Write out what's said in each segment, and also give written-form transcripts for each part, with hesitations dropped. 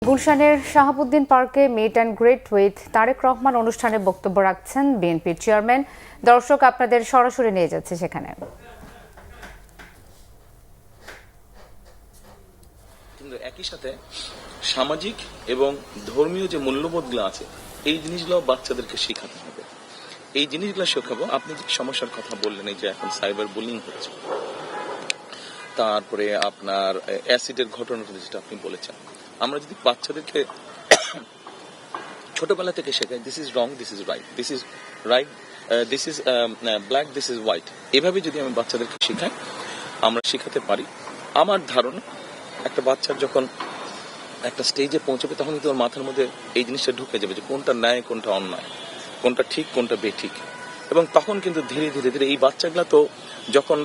গুলশানের শাহাবুদ্দিন পার্কে meet and greet with Tarique Rahman অনুষ্ঠানে বক্তব্য রাখছেন বিএনপির চেয়ারম্যান। দর্শক, আপনাদের সরাসরি নিয়ে যাচ্ছে সেখানে। কিন্তু একই সাথে সামাজিক এবং ধর্মীয় যে মূল্যবোধগুলো আছে এই জিনিসগুলো বাচ্চাদেরকে শেখাতে হবে। এই জিনিসগুলো শেখাবো। আপনি যে সমস্যার কথা বললেন, এই যে এখন সাইবার বুলিং হচ্ছে, তারপরে আপনার অ্যাসিডের ঘটনাটা যেটা আপনি বলেছেন, আমরা যদি বাচ্চাদেরকে ছোটবেলা থেকে শেখাই this is wrong, this is right, this is right, this is black, this is white, এভাবে যদি আমি বাচ্চাদেরকে শেখাই, আমরা শেখাতে পারি। আমার ধারণা একটা বাচ্চার যখন একটা স্টেজে পৌঁছবে তখন কিন্তু ওর মাথার মধ্যে এই জিনিসটা ঢুকে যাবে যে কোনটা ন্যায়, কোনটা অন্যায়, কোনটা ঠিক, কোনটা বেঠিক। এবং তখন কিন্তু ধীরে ধীরে ধীরে এই বাচ্চাগুলা তো যখন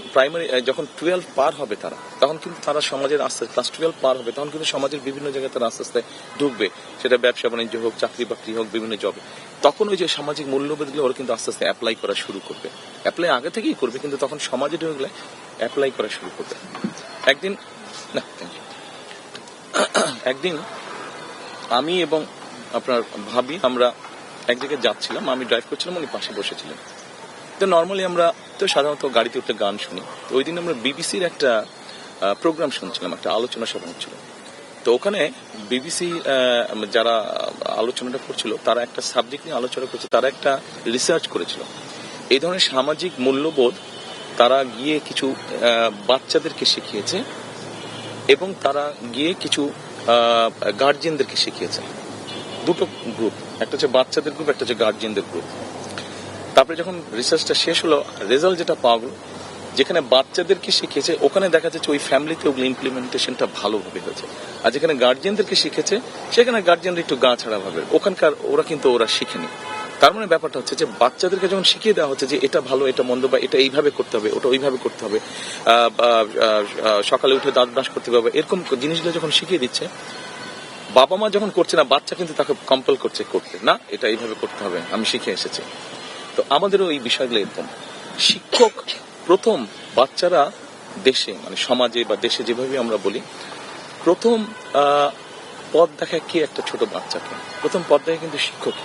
যখন 12 পার হবে তখন কিন্তু তারা সমাজের আস্তে ক্লাস 12 পার হবে, তখন কিন্তু সমাজের বিভিন্ন জায়গায় তারা আস্তে আস্তে ঢুকবে, সেটা ব্যবসা বাণিজ্য হোক, চাকরি বাকরি হোক, বিভিন্ন জবে। তখন ওই যে সামাজিক মূল্যবোধগুলো ওরা কিন্তু আস্তে আস্তে অ্যাপ্লাই করা শুরু করবে। অ্যাপ্লাই আগে থেকেই করবে, কিন্তু তখন সমাজে ঢুকলে অ্যাপ্লাই করা শুরু করবে। একদিন আমি এবং আপনার ভাবি আমরা এক জায়গায় যাচ্ছিলাম, আমি ড্রাইভ করছিলাম, উনি পাশে বসেছিলেন। তো নর্মালি আমরা তো সাধারণত গাড়িতে উঠে গান শুনি। তো ওই দিন আমরা বিবিসির একটা প্রোগ্রাম শুনছিলাম, একটা আলোচনা সভা হচ্ছিল। তো ওখানে বিবিসি যারা আলোচনাটা করছিল তারা একটা সাবজেক্ট নিয়ে আলোচনা করছে, তারা একটা রিসার্চ করেছিল এই ধরনের সামাজিক মূল্যবোধ। তারা গিয়ে কিছু বাচ্চাদেরকে শিখিয়েছে এবং তারা গিয়ে কিছু গার্জিয়ানদেরকে শিখিয়েছে। দুটো গ্রুপ, একটা হচ্ছে বাচ্চাদের গ্রুপ, একটা হচ্ছে গার্জিয়ানদের গ্রুপ। তারপরে যখন রিসার্চটা শেষ হলো, রেজাল্ট যেটা পাওয়া গেল, যেখানে বাচ্চাদেরকে শিখেছে ওখানে দেখা যাচ্ছে ওই ফ্যামিলিতে ওগুলো ইমপ্লিমেন্টেশনটা ভালোভাবে হয়েছে। আর যেখানে গার্জিয়ানদেরকে শিখেছে সেখানে গার্জিয়ানরা একটু গা ছাড়া ভাবে, ওখানকার ওরা শিখেনি। তার মানে ব্যাপারটা হচ্ছে যে বাচ্চাদেরকে যখন শিখিয়ে দেওয়া হচ্ছে যে এটা ভালো, এটা মন্দ, বা এটা এইভাবে করতে হবে, ওটা ওইভাবে করতে হবে, সকালে উঠে দাঁত ব্রাশ করতে হবে, এরকম জিনিসগুলো যখন শিখিয়ে দিচ্ছে, বাবা মা যখন করছে না, বাচ্চা কিন্তু তাকে কম্পেল করছে করতে, না এটা এইভাবে করতে হবে, আমি শিখে এসেছি। তো আমাদেরও এই বিষয়গুলো এরকম। শিক্ষক প্রথম, বাচ্চারা দেশে মানে সমাজে বা দেশে যেভাবে আমরা বলি, প্রথম পথ দেখায় কি একটা ছোট বাচ্চাকে, প্রথম পথ দেখায় কিন্তু শিক্ষক,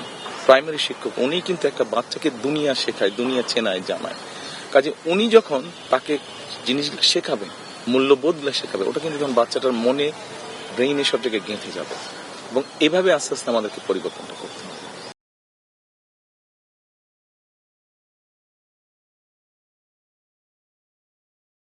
প্রাইমারি শিক্ষক। উনি কিন্তু একটা বাচ্চাকে দুনিয়া শেখায়, দুনিয়া চেনায়, জানায়। কাজে উনি যখন তাকে জিনিসগুলো শেখাবে, মূল্যবোধগুলো শেখাবে, ওটা কিন্তু যখন বাচ্চাটার মনে, ব্রেইনে সব জায়গায় গেঁথে যাবে। এবং এভাবে আস্তে আস্তে আমাদেরকে পরিবর্তনটা করতে হবে।